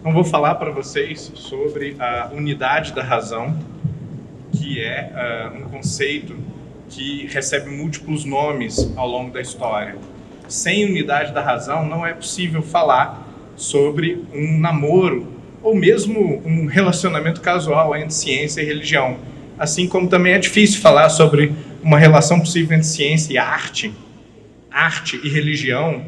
Então, vou falar para vocês sobre a unidade da razão, que é um conceito que recebe múltiplos nomes ao longo da história. Sem unidade da razão, não é possível falar sobre um namoro ou mesmo um relacionamento casual entre ciência e religião. Assim como também é difícil falar sobre uma relação possível entre ciência e arte e religião,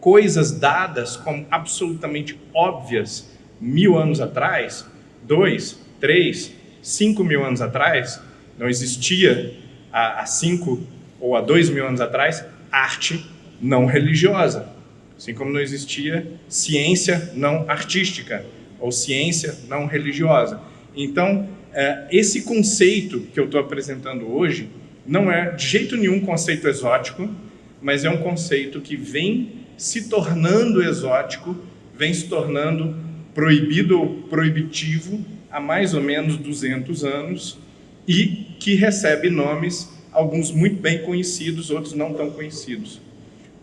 coisas dadas como absolutamente óbvias 1000 anos atrás, 2, 3, 5 mil anos atrás, não existia há 5 ou há 2 mil anos atrás arte não religiosa, assim como não existia ciência não artística ou ciência não religiosa. Então, esse conceito que eu estou apresentando hoje não é de jeito nenhum conceito exótico, mas é um conceito que vem se tornando exótico, vem se tornando proibido ou proibitivo há mais ou menos 200 anos e que recebe nomes, alguns muito bem conhecidos, outros não tão conhecidos.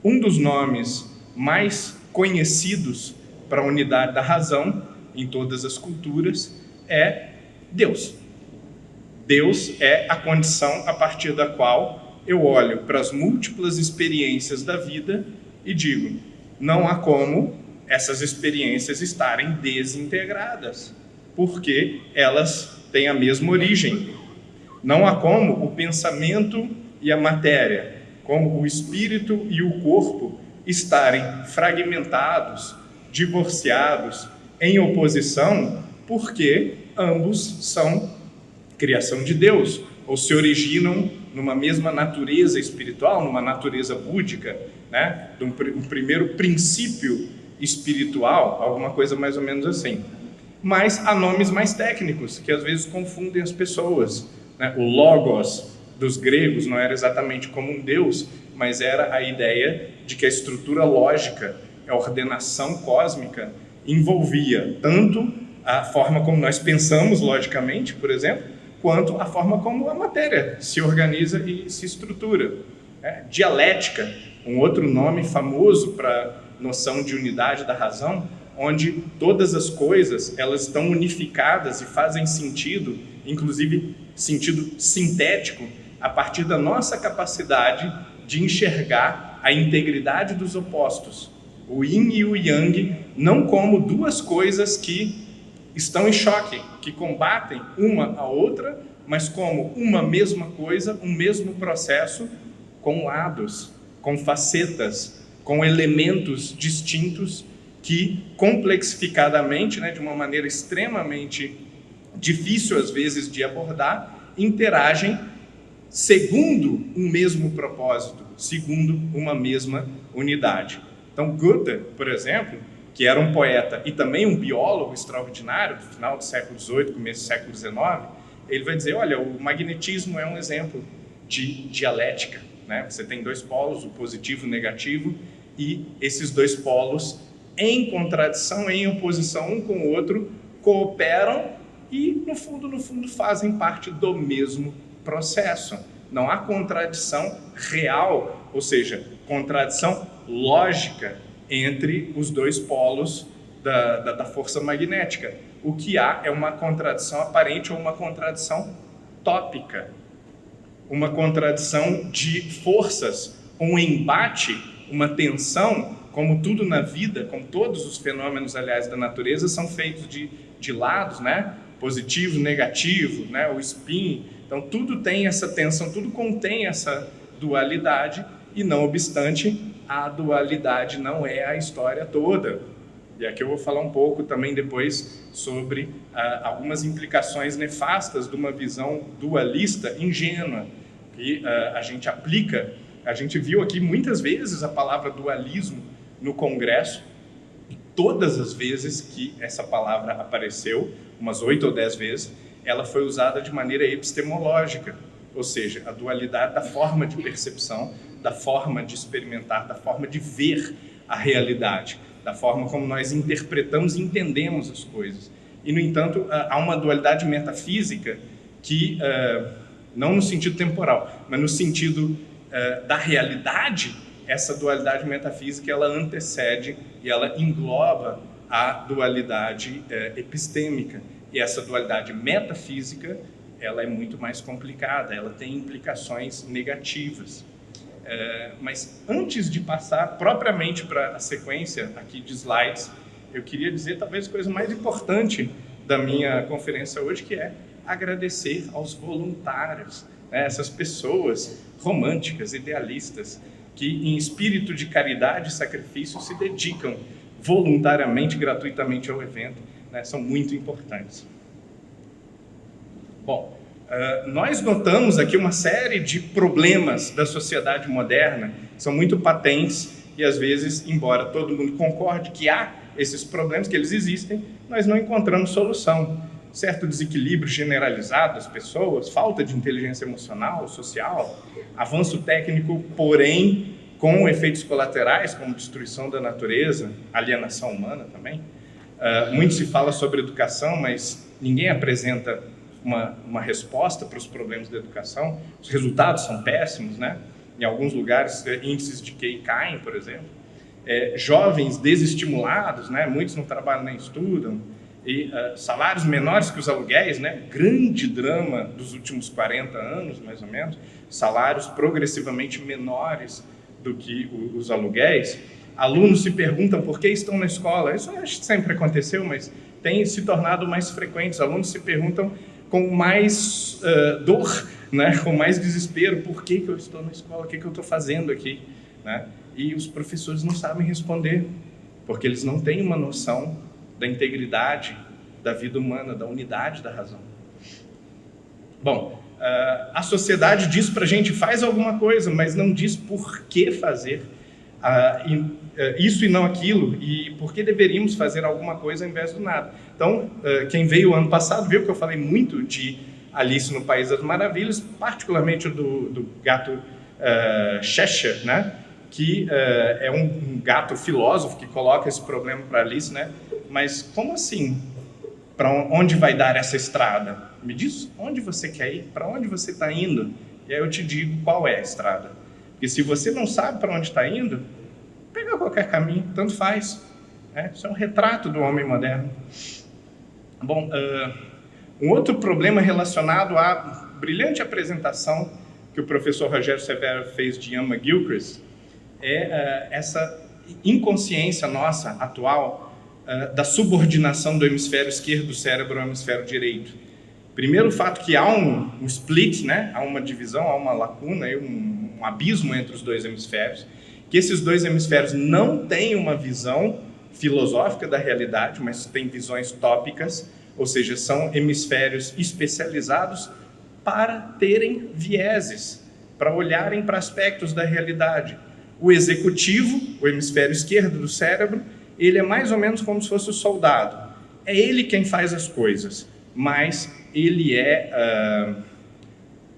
Um dos nomes mais conhecidos para a unidade da razão em todas as culturas é Deus. Deus é a condição a partir da qual eu olho para as múltiplas experiências da vida e digo, não há como essas experiências estarem desintegradas, porque elas têm a mesma origem. Não há como o pensamento e a matéria, como o espírito e o corpo, estarem fragmentados, divorciados, em oposição, porque ambos são criação de Deus, ou se originam numa mesma natureza espiritual, numa natureza búdica, né? Um primeiro princípio espiritual, alguma coisa mais ou menos assim. Mas há nomes mais técnicos, que às vezes confundem as pessoas, né? O Logos dos gregos não era exatamente como um deus, mas era a ideia de que a estrutura lógica, a ordenação cósmica, envolvia tanto a forma como nós pensamos logicamente, por exemplo, quanto a forma como a matéria se organiza e se estrutura. Dialética, um outro nome famoso para noção de unidade da razão, onde todas as coisas elas estão unificadas e fazem sentido, inclusive sentido sintético, a partir da nossa capacidade de enxergar a integridade dos opostos, o yin e o yang, não como duas coisas que estão em choque, que combatem uma a outra, mas como uma mesma coisa, um mesmo processo, com lados, com facetas, com elementos distintos que, complexificadamente, né, de uma maneira extremamente difícil às vezes de abordar, interagem segundo um mesmo propósito, segundo uma mesma unidade. Então, Goethe, por exemplo, que era um poeta e também um biólogo extraordinário do final do século XVIII, começo do século XIX, ele vai dizer, olha, o magnetismo é um exemplo de dialética, né? Você tem dois polos, o positivo e o negativo, e esses dois polos, em contradição, em oposição um com o outro, cooperam e, no fundo, fazem parte do mesmo processo. Não há contradição real, ou seja, contradição lógica entre os dois polos da força magnética. O que há é uma contradição aparente ou uma contradição tópica, uma contradição de forças, um embate, uma tensão, como tudo na vida, como todos os fenômenos, aliás, da natureza, são feitos de lados, né? Positivo, negativo, né? O spin. Então, tudo tem essa tensão, tudo contém essa dualidade, e não obstante, a dualidade não é a história toda. E aqui eu vou falar um pouco também depois sobre algumas implicações nefastas de uma visão dualista ingênua que a gente aplica. A gente viu aqui muitas vezes a palavra dualismo no Congresso, e todas as vezes que essa palavra apareceu, umas 8 ou 10 vezes, ela foi usada de maneira epistemológica, ou seja, a dualidade da forma de percepção, da forma de experimentar, da forma de ver a realidade, da forma como nós interpretamos e entendemos as coisas. E, no entanto, há uma dualidade metafísica que, não no sentido temporal, mas no sentido da realidade, essa dualidade metafísica ela antecede e ela engloba a dualidade epistêmica. E essa dualidade metafísica, ela é muito mais complicada, ela tem implicações negativas. Mas antes de passar propriamente para a sequência aqui de slides, eu queria dizer talvez a coisa mais importante da minha conferência hoje, que é agradecer aos voluntários, né? Essas pessoas românticas, idealistas, que em espírito de caridade e sacrifício se dedicam voluntariamente, gratuitamente ao evento, né? São muito importantes. Bom, nós notamos aqui uma série de problemas da sociedade moderna, são muito patentes e às vezes, embora todo mundo concorde que há esses problemas, que eles existem, nós não encontramos solução. Certo desequilíbrio generalizado das pessoas, falta de inteligência emocional, social, avanço técnico, porém com efeitos colaterais, como destruição da natureza, alienação humana também. Muito se fala sobre educação, mas ninguém apresenta uma resposta para os problemas da educação. Os resultados são péssimos, né? Em alguns lugares, índices de QI caem, por exemplo. Jovens desestimulados, né? Muitos não trabalham nem estudam. E salários menores que os aluguéis, né? Grande drama dos últimos 40 anos, mais ou menos. Salários progressivamente menores do que os aluguéis. Alunos se perguntam por que estão na escola. Isso acho que sempre aconteceu, mas tem se tornado mais frequente. Os alunos se perguntam com mais dor, né? Com mais desespero, por que eu estou na escola, o que eu estou fazendo aqui, né? E os professores não sabem responder, porque eles não têm uma noção da integridade da vida humana, da unidade da razão. Bom, a sociedade diz para a gente, faz alguma coisa, mas não diz por que fazer isso e não aquilo, e por que deveríamos fazer alguma coisa ao invés do nada. Então, quem veio ano passado viu que eu falei muito de Alice no País das Maravilhas, particularmente do gato Cheshire, né? Que é um gato filósofo que coloca esse problema para Alice, né? Mas como assim? Para onde vai dar essa estrada? Me diz onde você quer ir, para onde você está indo, e aí eu te digo qual é a estrada. Porque se você não sabe para onde está indo, pega qualquer caminho, tanto faz. Né? Isso é um retrato do homem moderno. Bom, um outro problema relacionado à brilhante apresentação que o professor Rogério Severo fez de Ian McGilchrist é essa inconsciência nossa atual da subordinação do hemisfério esquerdo do cérebro ao hemisfério direito. Primeiro, o fato que há um split, né? Há uma divisão, há uma lacuna, um abismo entre os dois hemisférios, que esses dois hemisférios não têm uma visão filosófica da realidade, mas têm visões tópicas, ou seja, são hemisférios especializados para terem vieses, para olharem para aspectos da realidade. O executivo, o hemisfério esquerdo do cérebro, ele é mais ou menos como se fosse o soldado. É ele quem faz as coisas, mas ele é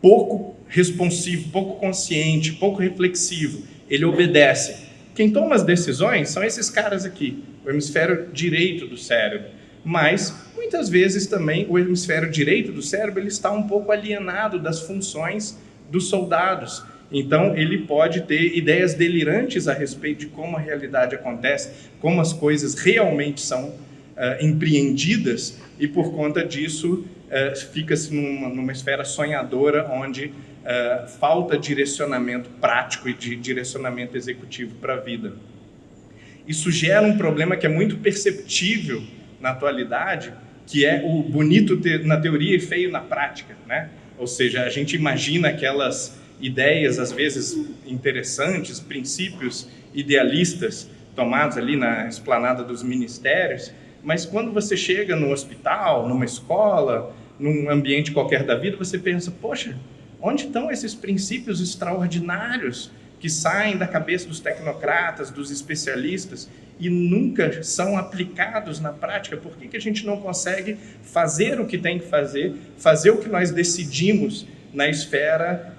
pouco responsivo, pouco consciente, pouco reflexivo. Ele obedece. Quem toma as decisões são esses caras aqui, o hemisfério direito do cérebro. Mas, muitas vezes também, o hemisfério direito do cérebro ele está um pouco alienado das funções dos soldados. Então, ele pode ter ideias delirantes a respeito de como a realidade acontece, como as coisas realmente são empreendidas, e por conta disso, fica-se numa esfera sonhadora, onde falta direcionamento prático e de direcionamento executivo para a vida. Isso gera um problema que é muito perceptível na atualidade, que é o bonito na teoria e feio na prática, né? Ou seja, a gente imagina aquelas ideias, às vezes interessantes, princípios idealistas tomados ali na esplanada dos ministérios, mas quando você chega no hospital, numa escola, num ambiente qualquer da vida, você pensa, poxa, onde estão esses princípios extraordinários que saem da cabeça dos tecnocratas, dos especialistas, e nunca são aplicados na prática? Por que a gente não consegue fazer o que tem que fazer o que nós decidimos na esfera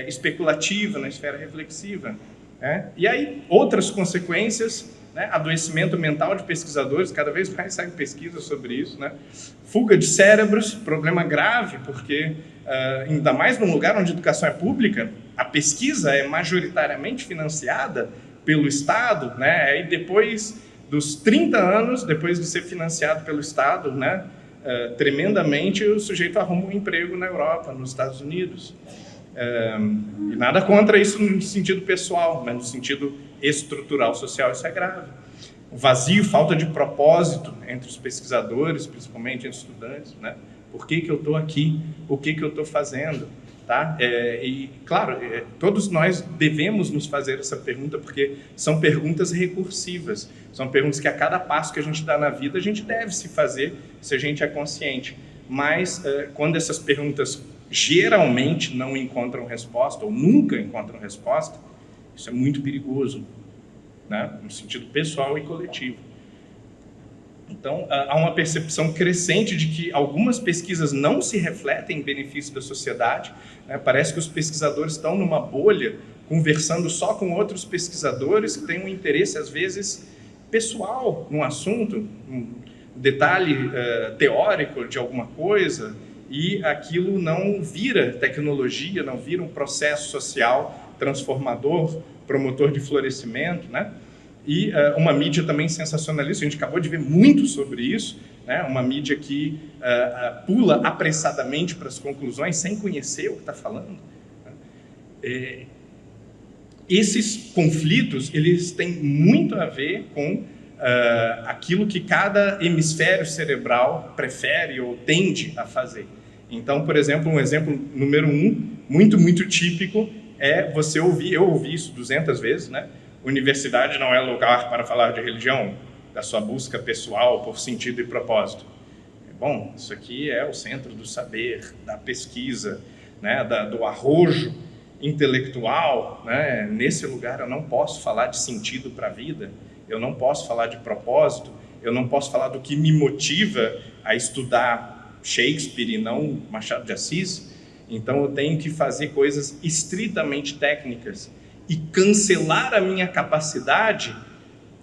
especulativa, na esfera reflexiva? E aí, outras consequências, né? Adoecimento mental de pesquisadores, cada vez mais saem pesquisas sobre isso, né? Fuga de cérebros, problema grave, porque ainda mais num lugar onde a educação é pública, a pesquisa é majoritariamente financiada pelo Estado, né? E depois dos 30 anos, depois de ser financiado pelo Estado, né, tremendamente, o sujeito arruma um emprego na Europa, nos Estados Unidos. E nada contra isso no sentido pessoal, mas no sentido estrutural, social, isso é grave. O vazio, falta de propósito entre os pesquisadores, principalmente entre os estudantes, né? Por que eu estou aqui? O que eu estou fazendo? Tá? E, claro, todos nós devemos nos fazer essa pergunta, porque são perguntas recursivas, são perguntas que a cada passo que a gente dá na vida, a gente deve se fazer, se a gente é consciente. Mas, quando essas perguntas geralmente não encontram resposta, ou nunca encontram resposta, isso é muito perigoso, né? No sentido pessoal e coletivo. Então, há uma percepção crescente de que algumas pesquisas não se refletem em benefício da sociedade, né? Parece que os pesquisadores estão numa bolha, conversando só com outros pesquisadores que têm um interesse, às vezes, pessoal no assunto, um detalhe teórico de alguma coisa, e aquilo não vira tecnologia, não vira um processo social transformador, promotor de florescimento, né? E uma mídia também sensacionalista, a gente acabou de ver muito sobre isso, né? Uma mídia que pula apressadamente para as conclusões sem conhecer o que está falando. Né? Esses conflitos, eles têm muito a ver com aquilo que cada hemisfério cerebral prefere ou tende a fazer. Então, por exemplo, um exemplo número 1, muito típico, é você ouvir, eu ouvi isso 200 vezes, né? Universidade não é lugar para falar de religião, da sua busca pessoal por sentido e propósito. Bom, isso aqui é o centro do saber, da pesquisa, né? Do arrojo intelectual, né? Nesse lugar eu não posso falar de sentido para a vida, eu não posso falar de propósito, eu não posso falar do que me motiva a estudar Shakespeare e não Machado de Assis. Então eu tenho que fazer coisas estritamente técnicas e cancelar a minha capacidade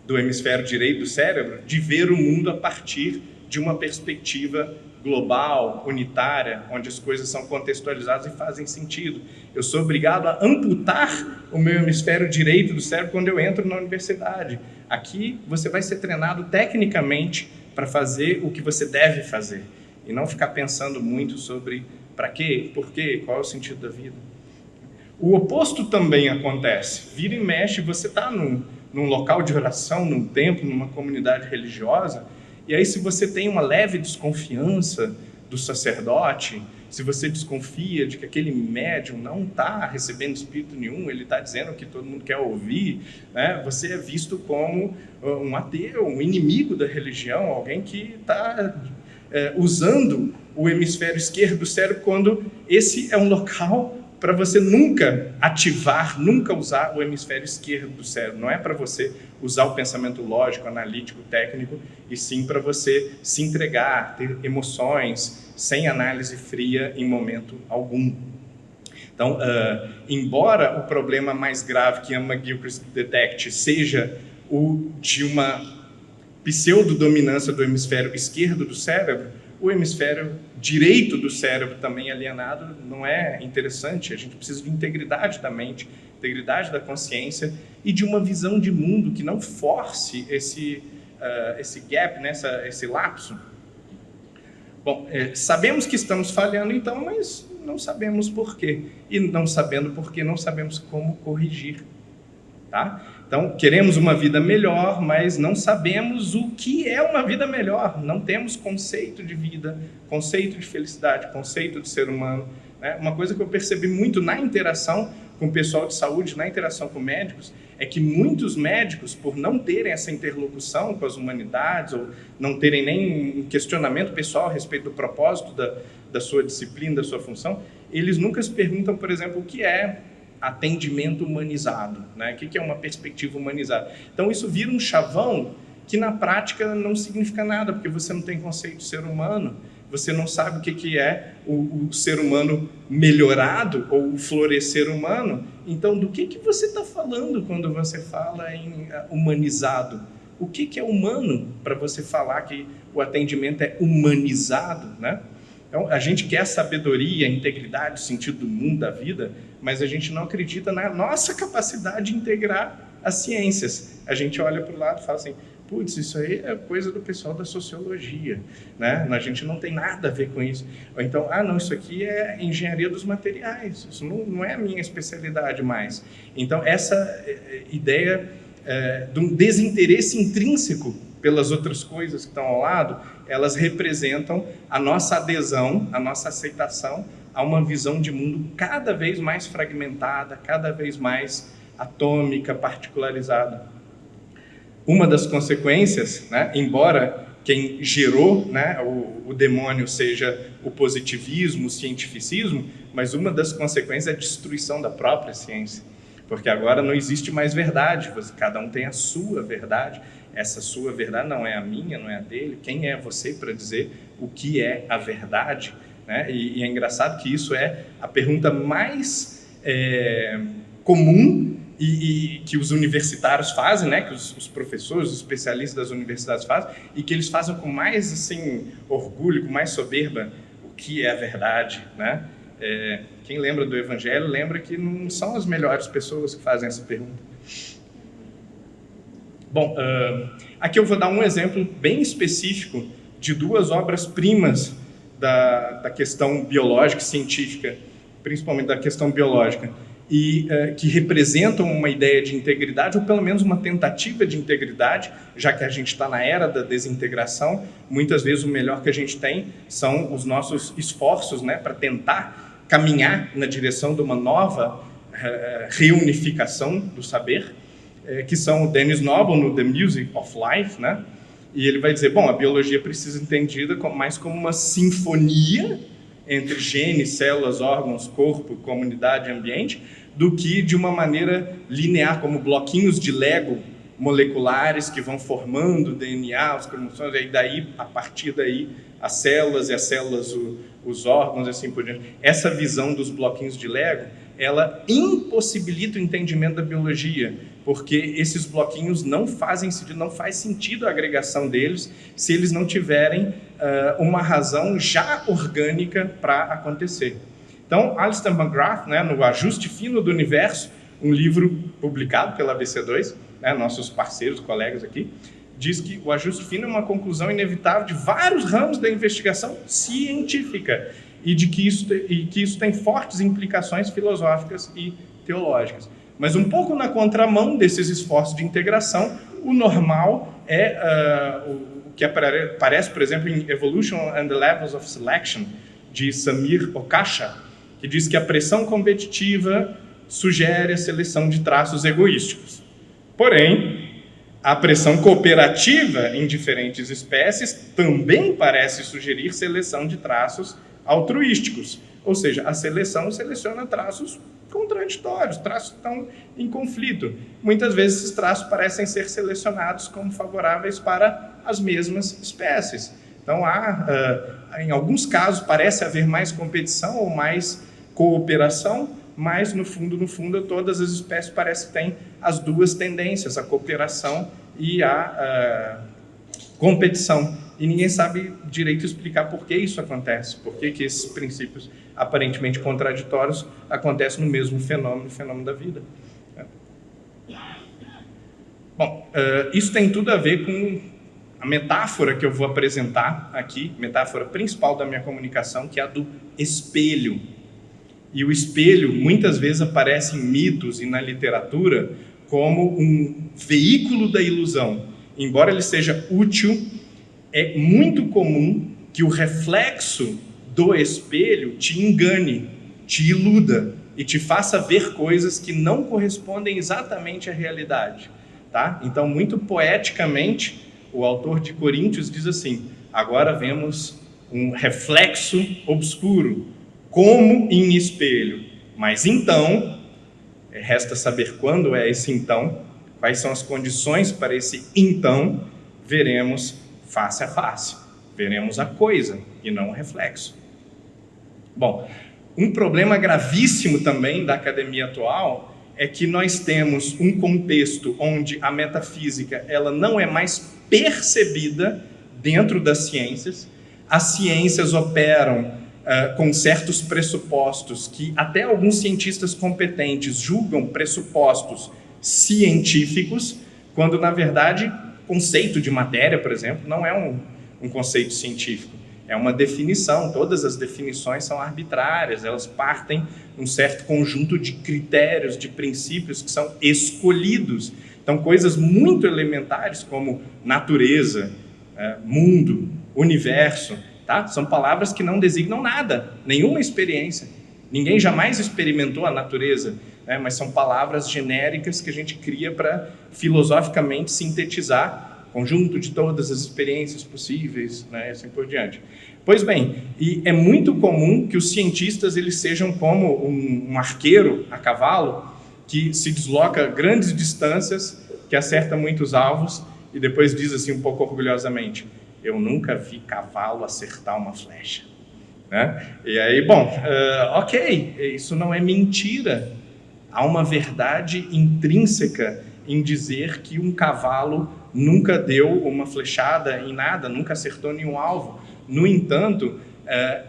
do hemisfério direito do cérebro de ver o mundo a partir de uma perspectiva global, unitária, onde as coisas são contextualizadas e fazem sentido. Eu sou obrigado a amputar o meu hemisfério direito do cérebro quando eu entro na universidade. Aqui você vai ser treinado tecnicamente para fazer o que você deve fazer e não ficar pensando muito sobre para quê, por quê, qual é o sentido da vida. O oposto também acontece. Vira e mexe, você está num local de oração, num templo, numa comunidade religiosa, e aí se você tem uma leve desconfiança do sacerdote, se você desconfia de que aquele médium não está recebendo espírito nenhum, ele está dizendo o que todo mundo quer ouvir, né? Você é visto como um ateu, um inimigo da religião, alguém que está usando o hemisfério esquerdo do cérebro, quando esse é um local para você nunca ativar, nunca usar o hemisfério esquerdo do cérebro. Não é para você usar o pensamento lógico, analítico, técnico, e sim para você se entregar, ter emoções, sem análise fria em momento algum. Então, embora o problema mais grave que Ian McGilchrist detecte seja o de uma pseudodominância do hemisfério esquerdo do cérebro, o hemisfério direito do cérebro também alienado não é interessante. A gente precisa de integridade da mente, integridade da consciência e de uma visão de mundo que não force esse gap, né, esse lapso. Bom, sabemos que estamos falhando então, mas não sabemos por quê. E não sabendo por quê, não sabemos como corrigir. Tá? Então, queremos uma vida melhor, mas não sabemos o que é uma vida melhor. Não temos conceito de vida, conceito de felicidade, conceito de ser humano. Né? Uma coisa que eu percebi muito na interação com o pessoal de saúde, na interação com médicos, é que muitos médicos, por não terem essa interlocução com as humanidades, ou não terem nem um questionamento pessoal a respeito do propósito da sua disciplina, da sua função, eles nunca se perguntam, por exemplo, o que é atendimento humanizado, né? O que é uma perspectiva humanizada. Então isso vira um chavão que na prática não significa nada, porque você não tem conceito de ser humano, você não sabe o que é o ser humano melhorado ou o florescer humano. Então do que você está falando quando você fala em humanizado? O que é humano para você falar que o atendimento é humanizado, né? Então, a gente quer a sabedoria, a integridade, o sentido do mundo, da vida, mas a gente não acredita na nossa capacidade de integrar as ciências. A gente olha para o lado e fala assim, Putz, isso aí é coisa do pessoal da sociologia, né? A gente não tem nada a ver com isso. Ou então, não, isso aqui é engenharia dos materiais, isso não é a minha especialidade mais. Então, essa ideia de um desinteresse intrínseco pelas outras coisas que estão ao lado, elas representam a nossa adesão, a nossa aceitação a uma visão de mundo cada vez mais fragmentada, cada vez mais atômica, particularizada. Uma das consequências, né, embora quem gerou, né, o demônio seja o positivismo, o cientificismo, mas uma das consequências é a destruição da própria ciência. Porque agora não existe mais verdade, cada um tem a sua verdade. Essa sua verdade não é a minha, não é a dele. Quem é você para dizer o que é a verdade? Né? E é engraçado que isso é a pergunta mais comum e que os universitários fazem, né? Que os professores, os especialistas das universidades fazem, e que eles fazem com mais assim, orgulho, com mais soberba, o que é a verdade, né? Quem lembra do Evangelho lembra que não são as melhores pessoas que fazem essa pergunta. Bom, aqui eu vou dar um exemplo bem específico de duas obras-primas da questão biológica e científica, principalmente da questão biológica, e que representam uma ideia de integridade, ou pelo menos uma tentativa de integridade, já que a gente está na era da desintegração. Muitas vezes o melhor que a gente tem são os nossos esforços, né, para tentar caminhar na direção de uma nova reunificação do saber, que são o Denis Noble no The Music of Life, né? E ele vai dizer, bom, a biologia precisa ser entendida mais como uma sinfonia entre genes, células, órgãos, corpo, comunidade e ambiente, do que de uma maneira linear, como bloquinhos de Lego moleculares que vão formando DNA, os cromossomos, e daí, a partir daí, as células, os órgãos, e assim por diante. Essa visão dos bloquinhos de Lego, ela impossibilita o entendimento da biologia, porque esses bloquinhos não fazem sentido, não faz sentido a agregação deles se eles não tiverem uma razão já orgânica para acontecer. Então, Alistair McGrath, né, no Ajuste Fino do Universo, um livro publicado pela ABC2, né, nossos parceiros, colegas aqui, diz que o ajuste fino é uma conclusão inevitável de vários ramos da investigação científica e que isso tem fortes implicações filosóficas e teológicas. Mas um pouco na contramão desses esforços de integração, o normal é o que aparece, por exemplo, em Evolution and the Levels of Selection, de Samir Okasha, que diz que a pressão competitiva sugere a seleção de traços egoísticos. Porém, a pressão cooperativa em diferentes espécies também parece sugerir seleção de traços altruísticos. Ou seja, a seleção seleciona traços contraditórios, traços que estão em conflito. Muitas vezes esses traços parecem ser selecionados como favoráveis para as mesmas espécies. Então, em alguns casos, parece haver mais competição ou mais cooperação, mas, no fundo, todas as espécies parecem que têm as duas tendências, a cooperação e a competição. E ninguém sabe direito explicar por que isso acontece, por que esses princípios aparentemente contraditórios acontecem no mesmo fenômeno, o fenômeno da vida. Bom, isso tem tudo a ver com a metáfora que eu vou apresentar aqui, metáfora principal da minha comunicação, que é a do espelho. E o espelho muitas vezes aparece em mitos e na literatura como um veículo da ilusão. Embora ele seja útil, é muito comum que o reflexo do espelho te engane, te iluda e te faça ver coisas que não correspondem exatamente à realidade. Tá? Então, muito poeticamente, o autor de Coríntios diz assim: agora vemos um reflexo obscuro, como em espelho. Mas então, resta saber quando é esse então, quais são as condições para esse então, veremos face a face. Veremos a coisa e não o reflexo. Bom, um problema gravíssimo também da academia atual é que nós temos um contexto onde a metafísica ela não é mais percebida dentro das ciências. As ciências operam com certos pressupostos que até alguns cientistas competentes julgam pressupostos científicos, quando, na verdade, conceito de matéria, por exemplo, não é um conceito científico. É uma definição. Todas as definições são arbitrárias. Elas partem de um certo conjunto de critérios, de princípios que são escolhidos. Então, coisas muito elementares como natureza, mundo, universo, tá? São palavras que não designam nada, nenhuma experiência. Ninguém jamais experimentou a natureza, né? Mas são palavras genéricas que a gente cria para filosoficamente sintetizar o conjunto de todas as experiências possíveis, né? E assim por diante. Pois bem, e é muito comum que os cientistas eles sejam como um arqueiro a cavalo que se desloca grandes distâncias, que acerta muitos alvos e depois diz assim um pouco orgulhosamente: eu nunca vi cavalo acertar uma flecha. Né? E aí, bom, ok, isso não é mentira. Há uma verdade intrínseca em dizer que um cavalo nunca deu uma flechada em nada, nunca acertou nenhum alvo. No entanto,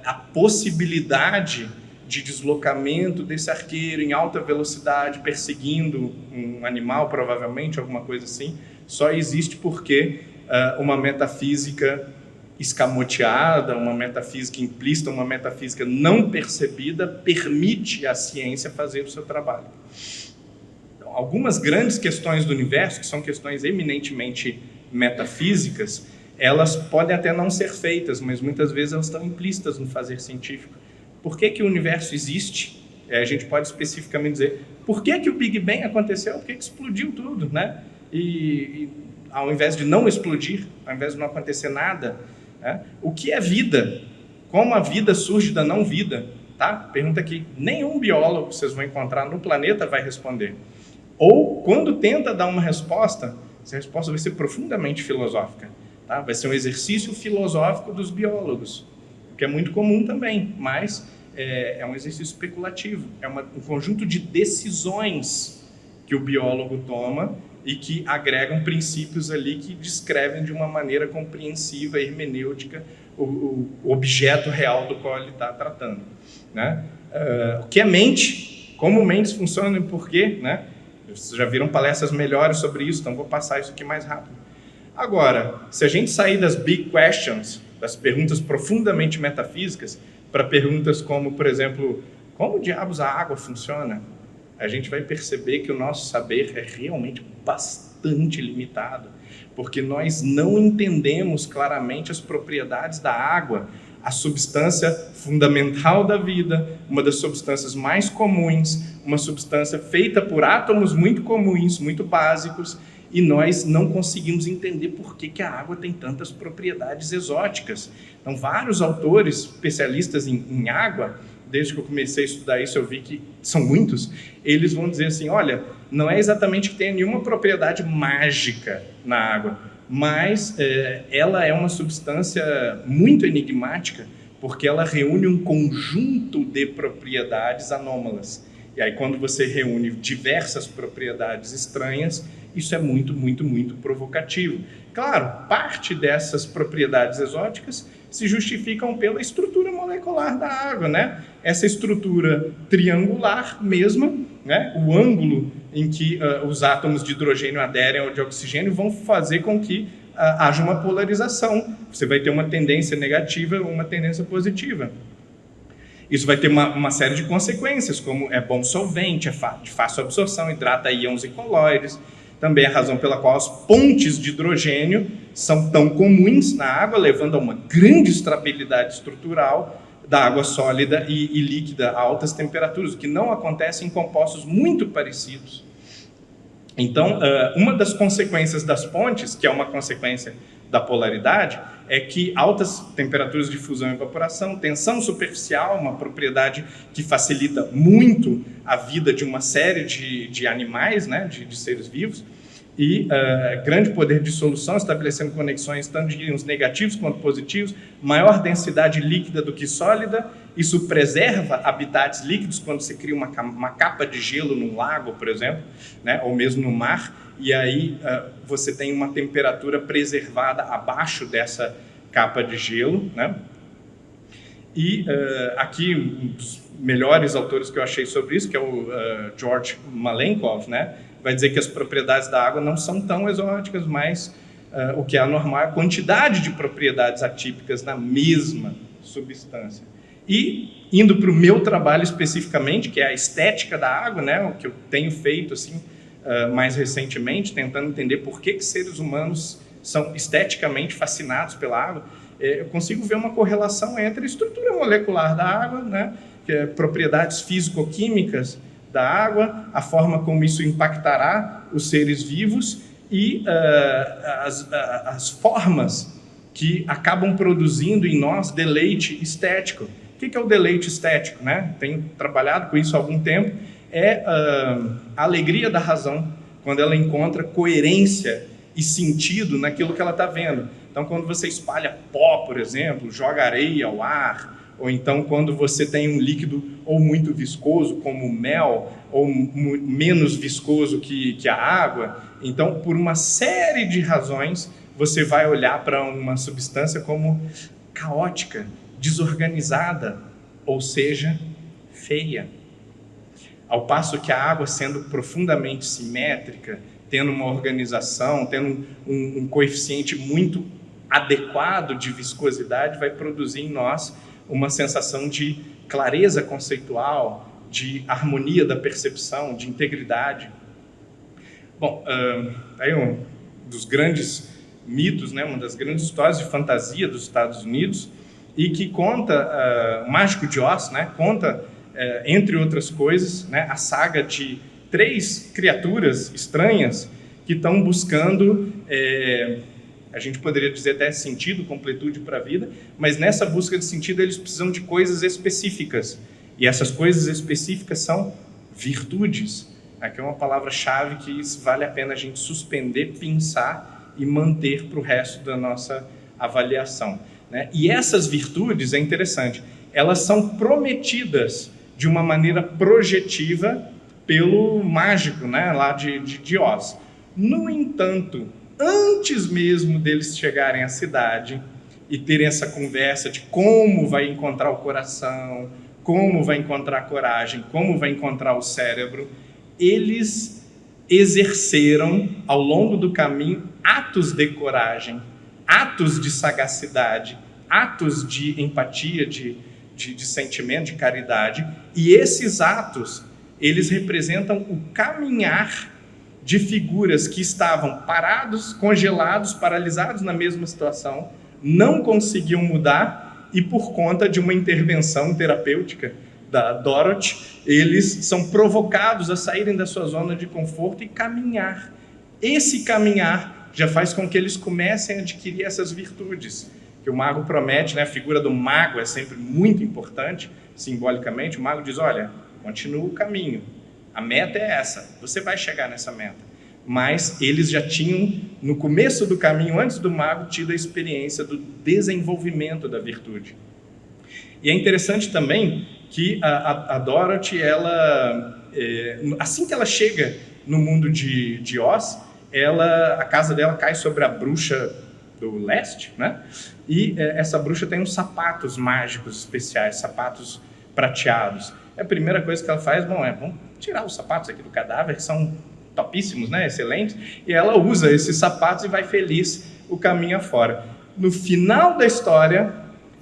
a possibilidade de deslocamento desse arqueiro em alta velocidade, perseguindo um animal, provavelmente, alguma coisa assim, só existe porque uma metafísica escamoteada, uma metafísica implícita, uma metafísica não percebida, permite à ciência fazer o seu trabalho. Então, algumas grandes questões do universo, que são questões eminentemente metafísicas, elas podem até não ser feitas, mas muitas vezes elas estão implícitas no fazer científico. Por que o universo existe? A gente pode especificamente dizer, por que o Big Bang aconteceu? Por que explodiu tudo, né? E ao invés de não explodir, ao invés de não acontecer nada, né? O que é vida? Como a vida surge da não vida? Tá? Pergunta aqui. Nenhum biólogo que vocês vão encontrar no planeta vai responder. Ou, quando tenta dar uma resposta, essa resposta vai ser profundamente filosófica. Tá? Vai ser um exercício filosófico dos biólogos, que é muito comum também, mas é um exercício especulativo, é um conjunto de decisões que o biólogo toma e que agregam princípios ali que descrevem de uma maneira compreensiva, hermenêutica, o objeto real do qual ele está tratando. Né? O que é mente? Como mentes funcionam e por quê? Né? Vocês já viram palestras melhores sobre isso, então vou passar isso aqui mais rápido. Agora, se a gente sair das big questions, das perguntas profundamente metafísicas, para perguntas como, por exemplo, como diabos a água funciona? A gente vai perceber que o nosso saber é realmente bastante limitado, porque nós não entendemos claramente as propriedades da água, a substância fundamental da vida, uma das substâncias mais comuns, uma substância feita por átomos muito comuns, muito básicos, e nós não conseguimos entender por que a água tem tantas propriedades exóticas. Então, vários autores especialistas em água, desde que eu comecei a estudar isso, eu vi que são muitos, eles vão dizer assim, olha, não é exatamente que tenha nenhuma propriedade mágica na água, mas ela é uma substância muito enigmática, porque ela reúne um conjunto de propriedades anômalas. E aí, quando você reúne diversas propriedades estranhas, isso é muito, muito, muito provocativo. Claro, parte dessas propriedades exóticas se justificam pela estrutura molecular da água, né? Essa estrutura triangular mesma, né? O ângulo em que os átomos de hidrogênio aderem ao de oxigênio vão fazer com que haja uma polarização. Você vai ter uma tendência negativa ou uma tendência positiva. Isso vai ter uma série de consequências, como é bom solvente, é de fácil absorção, hidrata íons e colóides. Também a razão pela qual as pontes de hidrogênio são tão comuns na água, levando a uma grande estabilidade estrutural da água sólida e líquida a altas temperaturas, o que não acontece em compostos muito parecidos. Então, uma das consequências das pontes, que é uma consequência da polaridade, é que altas temperaturas de fusão e evaporação, tensão superficial, uma propriedade que facilita muito a vida de uma série de animais, né, de seres vivos, e grande poder de dissolução, estabelecendo conexões tanto de íons negativos quanto positivos, maior densidade líquida do que sólida. Isso preserva habitats líquidos quando você cria uma capa de gelo num lago, por exemplo, né, ou mesmo no mar, e aí você tem uma temperatura preservada abaixo dessa capa de gelo, né? E aqui um dos melhores autores que eu achei sobre isso, que é o George Malenkov, né, vai dizer que as propriedades da água não são tão exóticas, mas o que é anormal é a quantidade de propriedades atípicas na mesma substância. E, indo para o meu trabalho especificamente, que é a estética da água, né, o que eu tenho feito assim, mais recentemente, tentando entender por que seres humanos são esteticamente fascinados pela água, eu consigo ver uma correlação entre a estrutura molecular da água, né, propriedades físico-químicas da água, a forma como isso impactará os seres vivos e as formas que acabam produzindo em nós deleite estético. O que é o deleite estético, né? Tenho trabalhado com isso há algum tempo. É a alegria da razão, quando ela encontra coerência e sentido naquilo que ela está vendo. Então, quando você espalha pó, por exemplo, joga areia ao ar, ou então quando você tem um líquido ou muito viscoso, como o mel, ou menos viscoso que a água, então, por uma série de razões, você vai olhar para uma substância como caótica, desorganizada, ou seja, feia. Ao passo que a água, sendo profundamente simétrica, tendo uma organização, tendo um coeficiente muito adequado de viscosidade, vai produzir em nós uma sensação de clareza conceitual, de harmonia da percepção, de integridade. Bom, aí um dos grandes mitos, né, uma das grandes histórias de fantasia dos Estados Unidos, e que conta, o Mágico de Oz, né, conta, entre outras coisas, né, a saga de 3 criaturas estranhas que estão buscando, a gente poderia dizer até sentido, completude para a vida, mas nessa busca de sentido eles precisam de coisas específicas, e essas coisas específicas são virtudes. Aqui é uma palavra-chave que vale a pena a gente suspender, pensar e manter para o resto da nossa avaliação, né? E essas virtudes, é interessante, elas são prometidas de uma maneira projetiva pelo mágico, né, lá de Oz. No entanto, antes mesmo deles chegarem à cidade e terem essa conversa de como vai encontrar o coração, como vai encontrar a coragem, como vai encontrar o cérebro, eles exerceram ao longo do caminho atos de coragem, atos de sagacidade, atos de empatia, de sentimento, de caridade, e esses atos, eles representam o caminhar de figuras que estavam parados, congelados, paralisados na mesma situação, não conseguiam mudar, e por conta de uma intervenção terapêutica da Dorothy, eles são provocados a saírem da sua zona de conforto e caminhar. Esse caminhar já faz com que eles comecem a adquirir essas virtudes, que o mago promete, né? A figura do mago é sempre muito importante, simbolicamente. O mago diz, olha, continua o caminho, a meta é essa, você vai chegar nessa meta. Mas eles já tinham, no começo do caminho, antes do mago, tido a experiência do desenvolvimento da virtude. E é interessante também que a Dorothy, ela, assim que ela chega no mundo de Oz, a casa dela cai sobre a bruxa do leste, né? E essa bruxa tem uns sapatos mágicos especiais, sapatos prateados. A primeira coisa que ela faz, vamos tirar os sapatos aqui do cadáver, que são topíssimos, né? Excelentes, e ela usa esses sapatos e vai feliz o caminho afora. No final da história,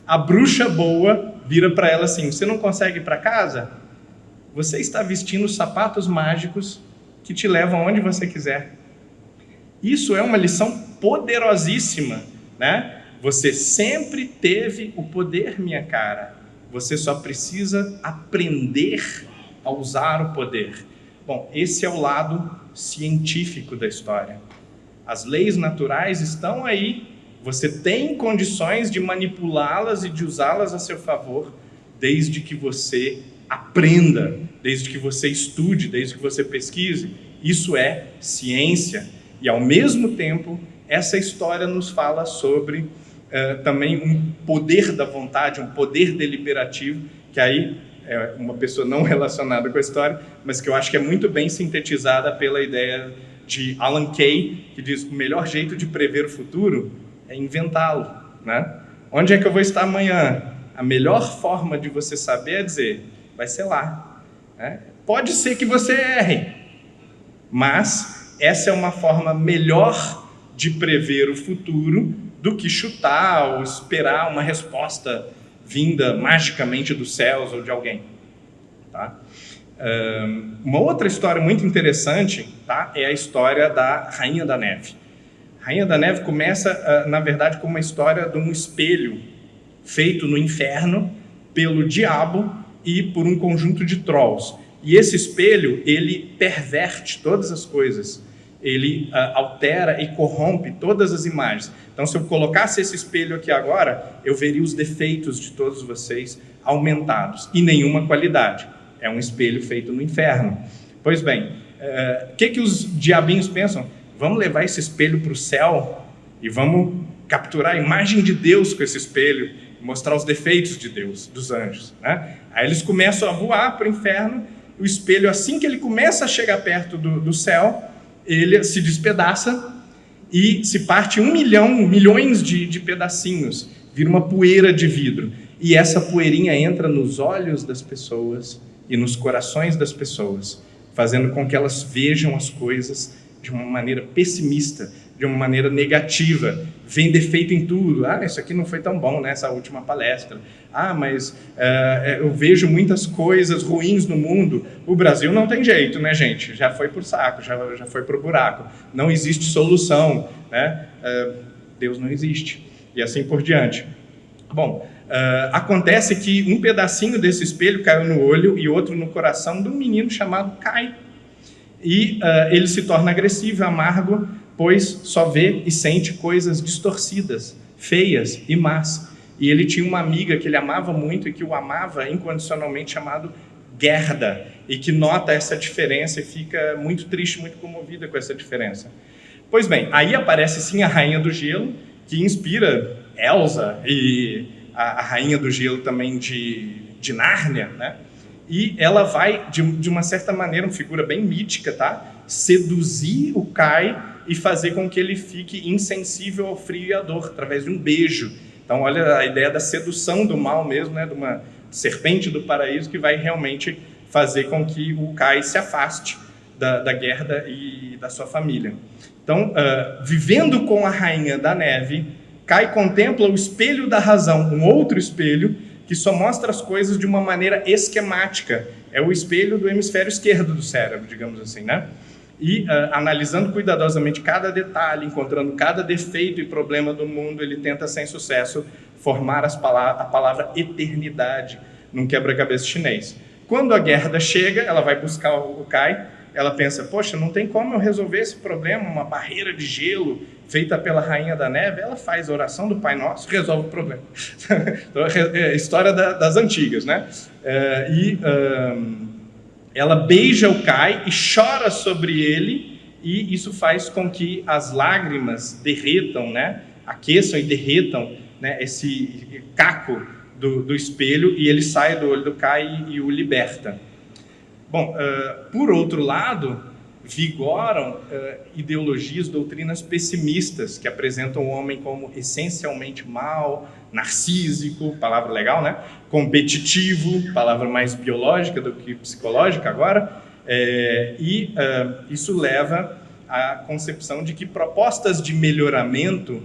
a bruxa boa vira para ela assim, você não consegue ir para casa? Você está vestindo os sapatos mágicos que te levam onde você quiser. Isso é uma lição poderosíssima, né? Você sempre teve o poder, minha cara. Você só precisa aprender a usar o poder. Bom, esse é o lado científico da história. As leis naturais estão aí. Você tem condições de manipulá-las e de usá-las a seu favor, desde que você aprenda, desde que você estude, desde que você pesquise. Isso é ciência. E, ao mesmo tempo, essa história nos fala sobre também um poder da vontade, um poder deliberativo, que aí é uma pessoa não relacionada com a história, mas que eu acho que é muito bem sintetizada pela ideia de Alan Kay, que diz que o melhor jeito de prever o futuro é inventá-lo, né? Onde é que eu vou estar amanhã? A melhor forma de você saber é dizer, vai ser lá, né? Pode ser que você erre, mas essa é uma forma melhor de prever o futuro do que chutar ou esperar uma resposta vinda magicamente dos céus ou de alguém. Tá? Uma outra história muito interessante, tá, é a história da Rainha da Neve. A Rainha da Neve começa, na verdade, como uma história de um espelho feito no inferno pelo diabo e por um conjunto de trolls. E esse espelho, ele perverte todas as coisas. Ele altera e corrompe todas as imagens. Então, se eu colocasse esse espelho aqui agora, eu veria os defeitos de todos vocês aumentados e nenhuma qualidade. É um espelho feito no inferno. Pois bem, o que os diabinhos pensam? Vamos levar esse espelho para o céu e vamos capturar a imagem de Deus com esse espelho, mostrar os defeitos de Deus, dos anjos, né? Aí eles começam a voar para o inferno. O espelho, assim que ele começa a chegar perto do céu, ele se despedaça e se parte milhões de pedacinhos, vira uma poeira de vidro. E essa poeirinha entra nos olhos das pessoas e nos corações das pessoas, fazendo com que elas vejam as coisas de uma maneira pessimista, de uma maneira negativa. Vem defeito em tudo. Isso aqui não foi tão bom nessa última palestra. Mas eu vejo muitas coisas ruins no mundo. O Brasil não tem jeito, né, gente? Já foi por saco, já foi pro buraco. Não existe solução, né? Deus não existe. E assim por diante. Bom, acontece que um pedacinho desse espelho caiu no olho e outro no coração de um menino chamado Kai. E ele se torna agressivo, amargo, pois só vê e sente coisas distorcidas, feias e más. E ele tinha uma amiga que ele amava muito e que o amava incondicionalmente, chamado Gerda, e que nota essa diferença e fica muito triste, muito comovida com essa diferença. Pois bem, aí aparece sim a Rainha do Gelo, que inspira Elsa e a Rainha do Gelo também de Nárnia, né? E ela vai, de uma certa maneira, uma figura bem mítica, tá? Seduzir o Kai e fazer com que ele fique insensível ao frio e à dor, através de um beijo. Então, olha a ideia da sedução do mal mesmo, né? De uma serpente do paraíso que vai realmente fazer com que o Kai se afaste da Gerda e da sua família. Então, vivendo com a Rainha da Neve, Kai contempla o espelho da razão, um outro espelho, que só mostra as coisas de uma maneira esquemática. É o espelho do hemisfério esquerdo do cérebro, digamos assim, né? E analisando cuidadosamente cada detalhe, encontrando cada defeito e problema do mundo, ele tenta, sem sucesso, formar a palavra eternidade num quebra-cabeça chinês. Quando a Gerda chega, ela vai buscar o Kai, ela pensa, poxa, não tem como eu resolver esse problema, uma barreira de gelo feita pela Rainha da Neve. Ela faz a oração do Pai Nosso, resolve o problema. Então, é a história das antigas, né? Ela beija o Kai e chora sobre ele, e isso faz com que as lágrimas derretam, né? Aqueçam e derretam, né? Esse caco do espelho, e ele sai do olho do Kai e o liberta. Bom, por outro lado, vigoram ideologias, doutrinas pessimistas, que apresentam o homem como essencialmente mau, narcísico, palavra legal, né? Competitivo, palavra mais biológica do que psicológica agora, isso leva à concepção de que propostas de melhoramento,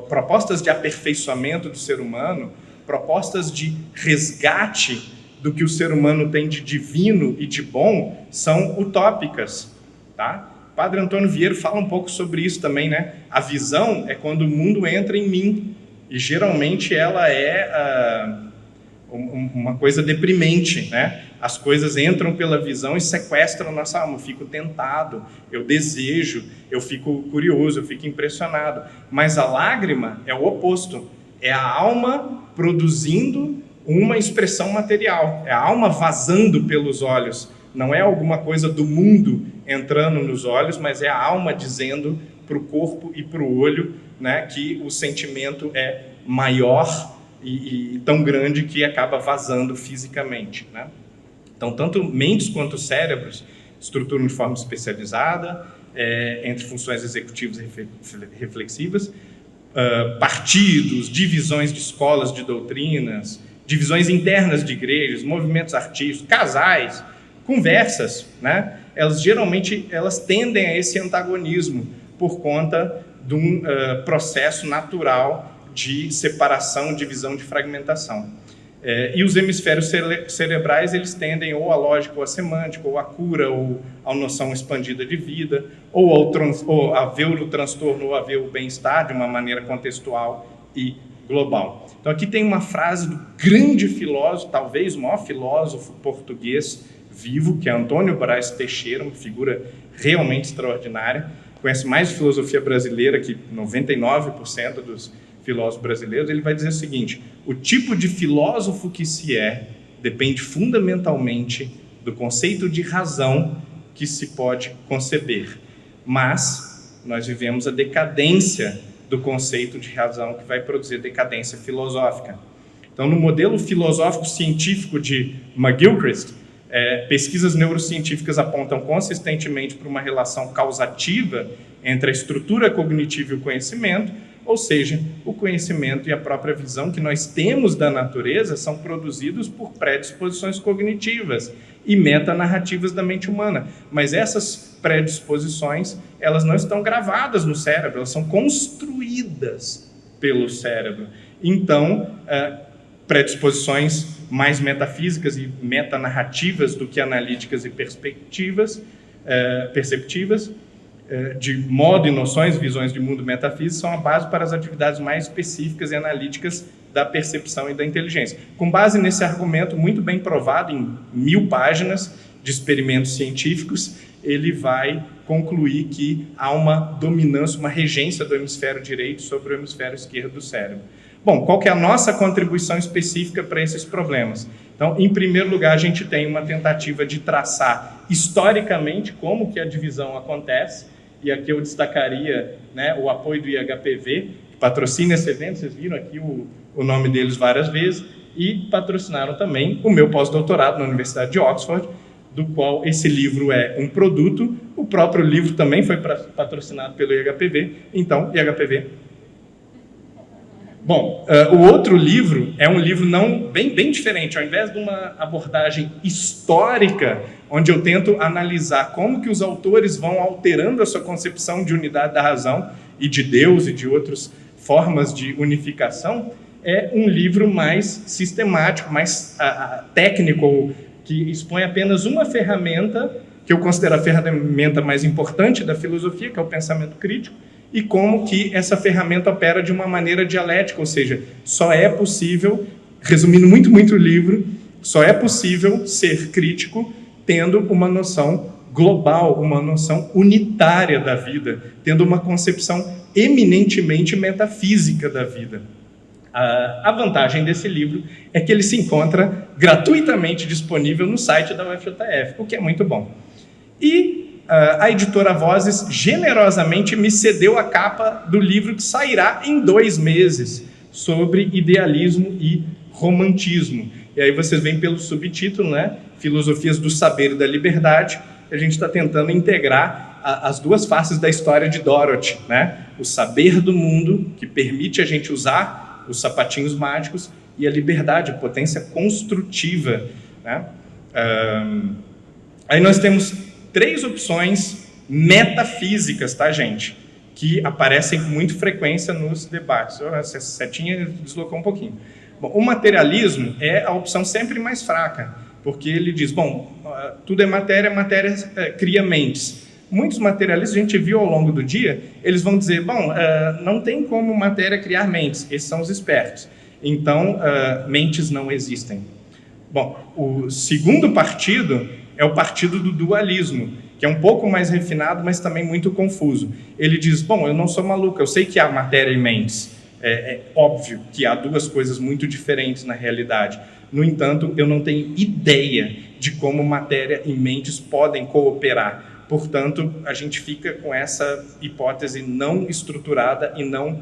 propostas de aperfeiçoamento do ser humano, propostas de resgate do que o ser humano tem de divino e de bom, são utópicas, tá? Padre Antônio Vieira fala um pouco sobre isso também, né? A visão é quando o mundo entra em mim, e geralmente ela é uma coisa deprimente, né? As coisas entram pela visão e sequestram a nossa alma. Eu fico tentado, eu desejo, eu fico curioso, eu fico impressionado. Mas a lágrima é o oposto, é a alma produzindo uma expressão material, é a alma vazando pelos olhos. Não é alguma coisa do mundo entrando nos olhos, mas é a alma dizendo para o corpo e para o olho, né, que o sentimento é maior e tão grande que acaba vazando fisicamente, né? Então, tanto mentes quanto cérebros, estrutura uniforme especializada, entre funções executivas e reflexivas, partidos, divisões de escolas de doutrinas, divisões internas de igrejas, movimentos artísticos, casais, conversas, né? Elas tendem a esse antagonismo por conta de um processo natural de separação, divisão, de fragmentação. E os hemisférios cerebrais, eles tendem ou à lógica, ou à semântica, ou à cura, ou à noção expandida de vida, ou a ver o transtorno, ou a ver o bem-estar de uma maneira contextual e global. Então aqui tem uma frase do grande filósofo, talvez o maior filósofo português vivo, que é Antônio Braz Teixeira, uma figura realmente extraordinária, conhece mais filosofia brasileira que 99% dos filósofos brasileiros. Ele vai dizer o seguinte: o tipo de filósofo que se é depende fundamentalmente do conceito de razão que se pode conceber, mas nós vivemos a decadência do conceito de razão, que vai produzir decadência filosófica. Então, no modelo filosófico científico de McGilchrist, pesquisas neurocientíficas apontam consistentemente para uma relação causativa entre a estrutura cognitiva e o conhecimento, ou seja, o conhecimento e a própria visão que nós temos da natureza são produzidos por predisposições cognitivas e metanarrativas da mente humana. Mas essas predisposições, elas não estão gravadas no cérebro, elas são construídas pelo cérebro. Então, predisposições mais metafísicas e metanarrativas do que analíticas e perceptivas, de modo e noções, visões de mundo metafísico, são a base para as atividades mais específicas e analíticas da percepção e da inteligência. Com base nesse argumento, muito bem provado em 1000 páginas de experimentos científicos, ele vai concluir que há uma dominância, uma regência do hemisfério direito sobre o hemisfério esquerdo do cérebro. Bom, qual que é a nossa contribuição específica para esses problemas? Então, em primeiro lugar, a gente tem uma tentativa de traçar historicamente como que a divisão acontece, e aqui eu destacaria, né, o apoio do IHPV, que patrocina esse evento, vocês viram aqui o nome deles várias vezes, e patrocinaram também o meu pós-doutorado na Universidade de Oxford, do qual esse livro é um produto. O próprio livro também foi patrocinado pelo IHPV, então, IHPV. Bom, o outro livro é um livro bem diferente. Ao invés de uma abordagem histórica, onde eu tento analisar como que os autores vão alterando a sua concepção de unidade da razão e de Deus e de outras formas de unificação, é um livro mais sistemático, mais técnico, que expõe apenas uma ferramenta, que eu considero a ferramenta mais importante da filosofia, que é o pensamento crítico, e como que essa ferramenta opera de uma maneira dialética, ou seja, só é possível, resumindo muito o livro, só é possível ser crítico tendo uma noção global, uma noção unitária da vida, tendo uma concepção eminentemente metafísica da vida. A vantagem desse livro é que ele se encontra gratuitamente disponível no site da UFJF, o que é muito bom. E a editora Vozes generosamente me cedeu a capa do livro que sairá em 2 meses, sobre idealismo e romantismo. E aí vocês veem pelo subtítulo, né? Filosofias do Saber e da Liberdade. A gente está tentando integrar as duas faces da história de Dorothy, né? O saber do mundo, que permite a gente usar os sapatinhos mágicos, e a liberdade, a potência construtiva, né? Aí nós temos 3 opções metafísicas, tá, gente? Que aparecem com muita frequência nos debates. Essa setinha deslocou um pouquinho. Bom, o materialismo é a opção sempre mais fraca, porque ele diz, bom, tudo é matéria cria mentes. Muitos materialistas, a gente viu ao longo do dia, eles vão dizer, bom, não tem como matéria criar mentes, esses são os espertos. Então, mentes não existem. Bom, o segundo partido é o partido do dualismo, que é um pouco mais refinado, mas também muito confuso. Ele diz, bom, eu não sou maluco, eu sei que há matéria e mentes. É óbvio que há duas coisas muito diferentes na realidade. No entanto, eu não tenho ideia de como matéria e mentes podem cooperar. Portanto, a gente fica com essa hipótese não estruturada e não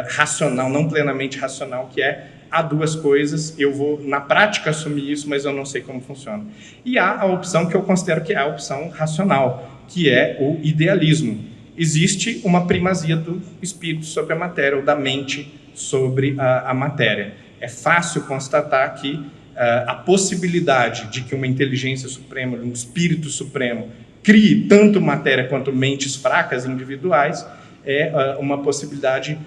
racional, não plenamente racional, que é há duas coisas, eu vou na prática assumir isso, mas eu não sei como funciona. E há a opção que eu considero que é a opção racional, que é o idealismo. Existe uma primazia do espírito sobre a matéria, ou da mente sobre a matéria. É fácil constatar que a possibilidade de que uma inteligência suprema, um espírito supremo, crie tanto matéria quanto mentes fracas individuais, é uma possibilidade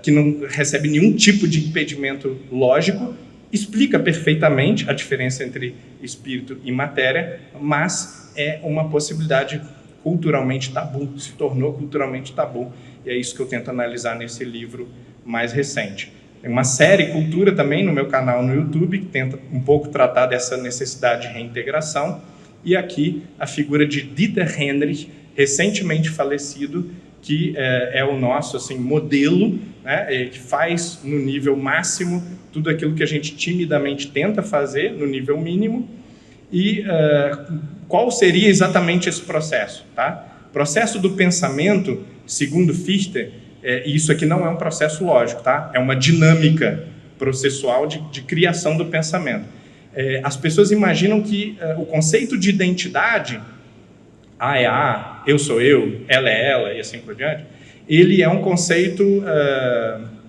que não recebe nenhum tipo de impedimento lógico, explica perfeitamente a diferença entre espírito e matéria, mas é uma possibilidade culturalmente tabu, se tornou culturalmente tabu, e é isso que eu tento analisar nesse livro mais recente. Tem uma série Cultura também no meu canal no YouTube, que tenta um pouco tratar dessa necessidade de reintegração, e aqui a figura de Dieter Henrich, recentemente falecido, que é o nosso assim, modelo, né, que faz no nível máximo tudo aquilo que a gente timidamente tenta fazer no nível mínimo. E qual seria exatamente esse processo? Tá? O processo do pensamento, segundo Fichte, e isso aqui não é um processo lógico, tá? É uma dinâmica processual de criação do pensamento. As pessoas imaginam que o conceito de identidade, A é A, eu sou eu, ela é ela, e assim por diante, ele é um conceito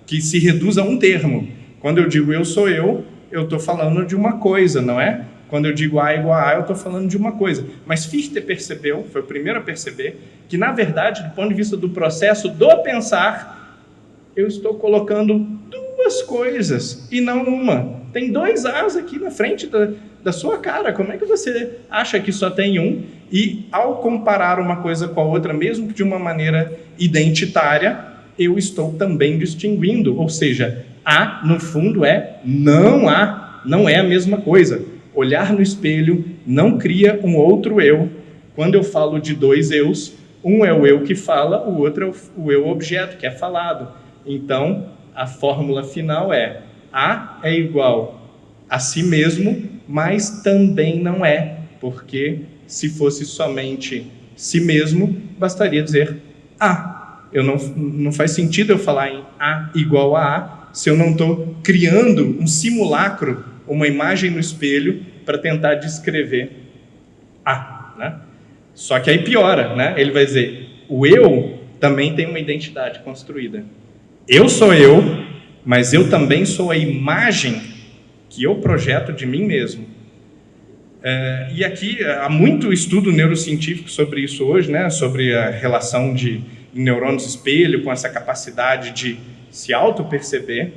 que se reduz a um termo. Quando eu digo eu sou eu estou falando de uma coisa, não é? Quando eu digo A igual a A, eu estou falando de uma coisa. Mas Fichte percebeu, foi o primeiro a perceber, que, na verdade, do ponto de vista do processo do pensar, eu estou colocando duas coisas e não uma. Tem dois As aqui na frente da sua cara. Como é que você acha que só tem um? E, ao comparar uma coisa com a outra, mesmo que de uma maneira identitária, eu estou também distinguindo. Ou seja, A, no fundo, é não há, não é a mesma coisa. Olhar no espelho não cria um outro eu. Quando eu falo de dois eus, um é o eu que fala, o outro é o eu objeto, que é falado. Então, a fórmula final é: A é igual a si mesmo, mas também não é, porque se fosse somente si mesmo, bastaria dizer A. Não faz sentido eu falar em A igual a A se eu não estou criando um simulacro, uma imagem no espelho para tentar descrever A, né? Só que aí piora, né? Ele vai dizer, o eu também tem uma identidade construída. Eu sou eu, mas eu também sou a imagem que eu projeto de mim mesmo. E aqui há muito estudo neurocientífico sobre isso hoje, né? Sobre a relação de neurônios espelho com essa capacidade de se auto-perceber.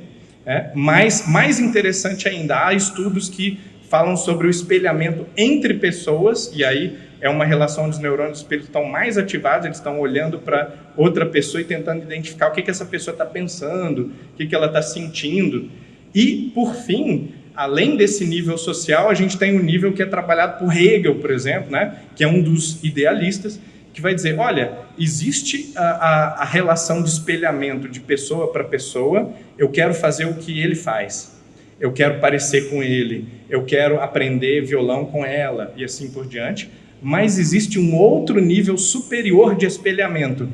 Mas, mais interessante ainda, há estudos que falam sobre o espelhamento entre pessoas, e aí é uma relação onde os neurônios espelho estão mais ativados, eles estão olhando para outra pessoa e tentando identificar o que essa pessoa está pensando, o que ela está sentindo. E, por fim, além desse nível social, a gente tem um nível que é trabalhado por Hegel, por exemplo, né, que é um dos idealistas, que vai dizer, olha, existe a relação de espelhamento de pessoa para pessoa, eu quero fazer o que ele faz, eu quero parecer com ele, eu quero aprender violão com ela, e assim por diante, mas existe um outro nível superior de espelhamento,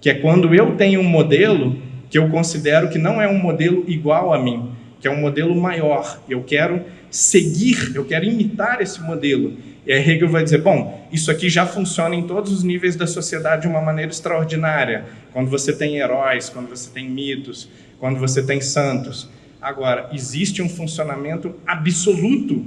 que é quando eu tenho um modelo que eu considero que não é um modelo igual a mim, que é um modelo maior, eu quero seguir, eu quero imitar esse modelo. E aí Hegel vai dizer, bom, isso aqui já funciona em todos os níveis da sociedade de uma maneira extraordinária, quando você tem heróis, quando você tem mitos, quando você tem santos. Agora, existe um funcionamento absoluto,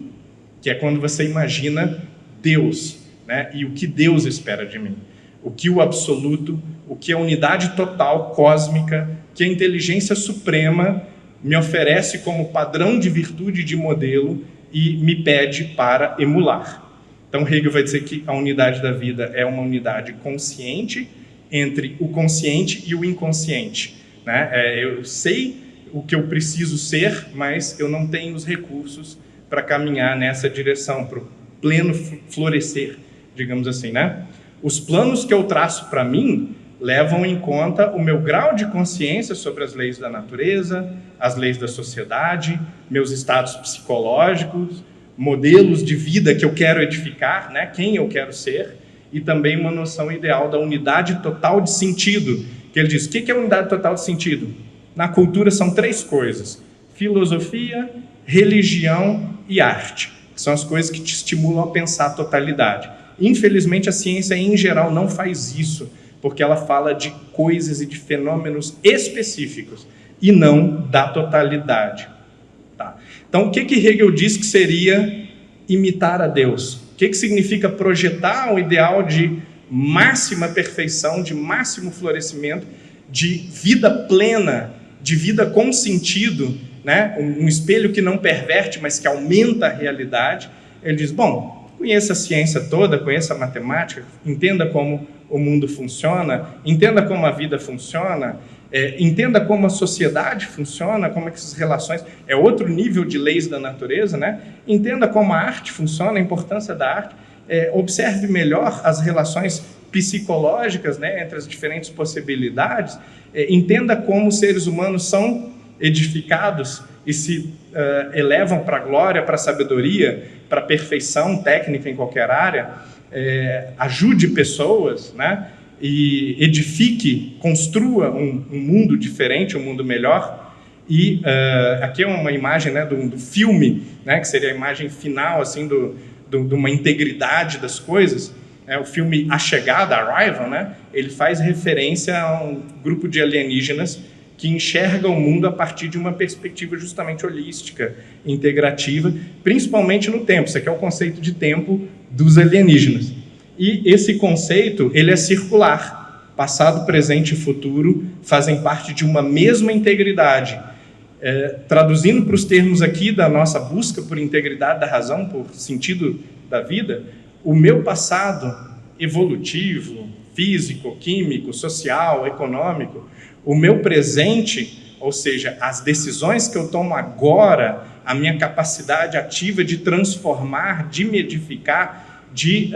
que é quando você imagina Deus, né? E o que Deus espera de mim. O que o absoluto, o que a unidade total, cósmica, que a inteligência suprema me oferece como padrão de virtude de modelo e me pede para emular. Então Hegel vai dizer que a unidade da vida é uma unidade consciente entre o consciente e o inconsciente, né? Eu sei o que eu preciso ser, mas eu não tenho os recursos para caminhar nessa direção, para o pleno florescer, digamos assim, né? Os planos que eu traço para mim levam em conta o meu grau de consciência sobre as leis da natureza, as leis da sociedade, meus estados psicológicos, modelos de vida que eu quero edificar, né? Quem eu quero ser, e também uma noção ideal da unidade total de sentido, que ele diz, o que é unidade total de sentido? Na cultura são três coisas, filosofia, religião e arte, que são as coisas que te estimulam a pensar a totalidade. Infelizmente, a ciência, em geral, não faz isso, porque ela fala de coisas e de fenômenos específicos, e não da totalidade. Tá. Então, o que Hegel diz que seria imitar a Deus? O que significa projetar o ideal de máxima perfeição, de máximo florescimento, de vida plena, de vida com sentido, né? Um espelho que não perverte, mas que aumenta a realidade. Ele diz, bom, conheça a ciência toda, conheça a matemática, entenda como o mundo funciona, entenda como a vida funciona, entenda como a sociedade funciona, como é que essas relações... É outro nível de leis da natureza, né? Entenda como a arte funciona, a importância da arte. Observe melhor as relações psicológicas, né, entre as diferentes possibilidades. Entenda como os seres humanos são edificados e se elevam para a glória, para a sabedoria, para a perfeição técnica em qualquer área. Ajude pessoas, né? E edifique, construa um mundo diferente, um mundo melhor. E aqui é uma imagem, né, do filme, né, que seria a imagem final assim, de uma integridade das coisas. O filme A Chegada, Arrival, né, ele faz referência a um grupo de alienígenas que enxerga o mundo a partir de uma perspectiva justamente holística, integrativa, principalmente no tempo. Isso aqui é o conceito de tempo dos alienígenas. E esse conceito, ele é circular. Passado, presente e futuro fazem parte de uma mesma integridade. Traduzindo para os termos aqui da nossa busca por integridade da razão, por sentido da vida, o meu passado evolutivo, físico, químico, social, econômico, o meu presente, ou seja, as decisões que eu tomo agora, a minha capacidade ativa de transformar, de me edificar, de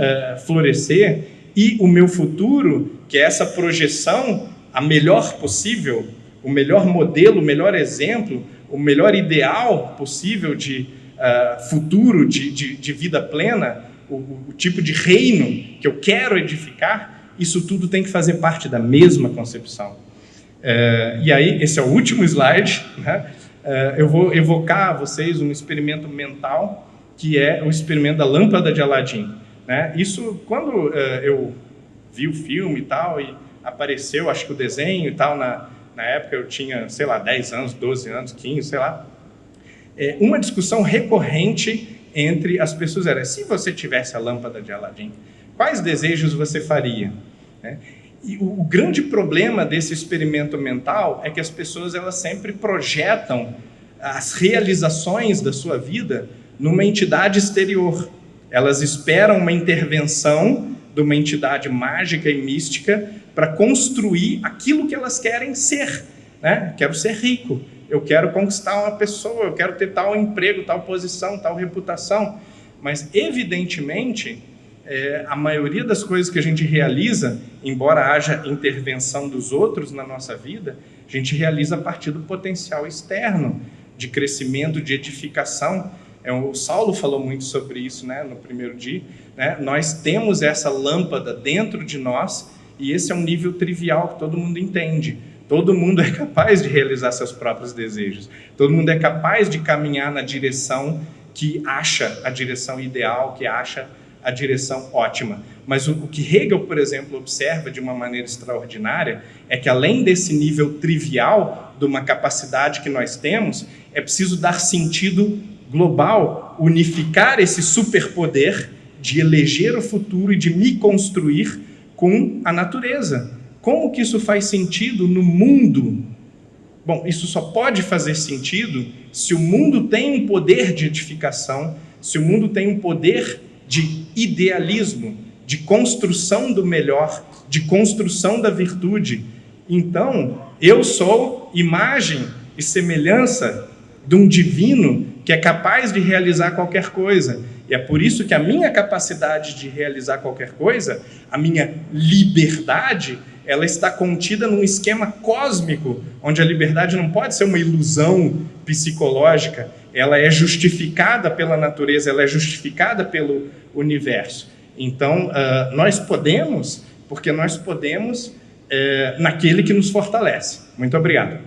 florescer, e o meu futuro, que é essa projeção, a melhor possível, o melhor modelo, o melhor exemplo, o melhor ideal possível de futuro, de vida plena, o tipo de reino que eu quero edificar, isso tudo tem que fazer parte da mesma concepção. E aí, esse é o último slide, né? Eu vou evocar a vocês um experimento mental, que é o experimento da lâmpada de Aladim. Né? Isso, quando eu vi o filme e tal, e apareceu, acho que o desenho e tal, na época eu tinha, sei lá, 10 anos, 12 anos, 15, sei lá. Uma discussão recorrente entre as pessoas era, se você tivesse a lâmpada de Aladim, quais desejos você faria? Né? E o grande problema desse experimento mental é que as pessoas elas sempre projetam as realizações da sua vida numa entidade exterior. Elas esperam uma intervenção de uma entidade mágica e mística para construir aquilo que elas querem ser. Né? Quero ser rico, eu quero conquistar uma pessoa, eu quero ter tal emprego, tal posição, tal reputação. Mas, evidentemente, a maioria das coisas que a gente realiza, embora haja intervenção dos outros na nossa vida, a gente realiza a partir do potencial externo, de crescimento, de edificação. O Saulo falou muito sobre isso, né, no primeiro dia. Né? Nós temos essa lâmpada dentro de nós e esse é um nível trivial que todo mundo entende. Todo mundo é capaz de realizar seus próprios desejos. Todo mundo é capaz de caminhar na direção que acha a direção ideal, que acha a direção ótima. Mas o que Hegel, por exemplo, observa de uma maneira extraordinária é que, além desse nível trivial de uma capacidade que nós temos, é preciso dar sentido global, unificar esse superpoder de eleger o futuro e de me construir com a natureza. Como que isso faz sentido no mundo? Bom, isso só pode fazer sentido se o mundo tem um poder de edificação, se o mundo tem um poder de idealismo, de construção do melhor, de construção da virtude. Então, eu sou imagem e semelhança de um divino que é capaz de realizar qualquer coisa. E é por isso que a minha capacidade de realizar qualquer coisa, a minha liberdade, ela está contida num esquema cósmico, onde a liberdade não pode ser uma ilusão psicológica, ela é justificada pela natureza, ela é justificada pelo universo. Então, nós podemos, porque nós podemos naquele que nos fortalece. Muito obrigado.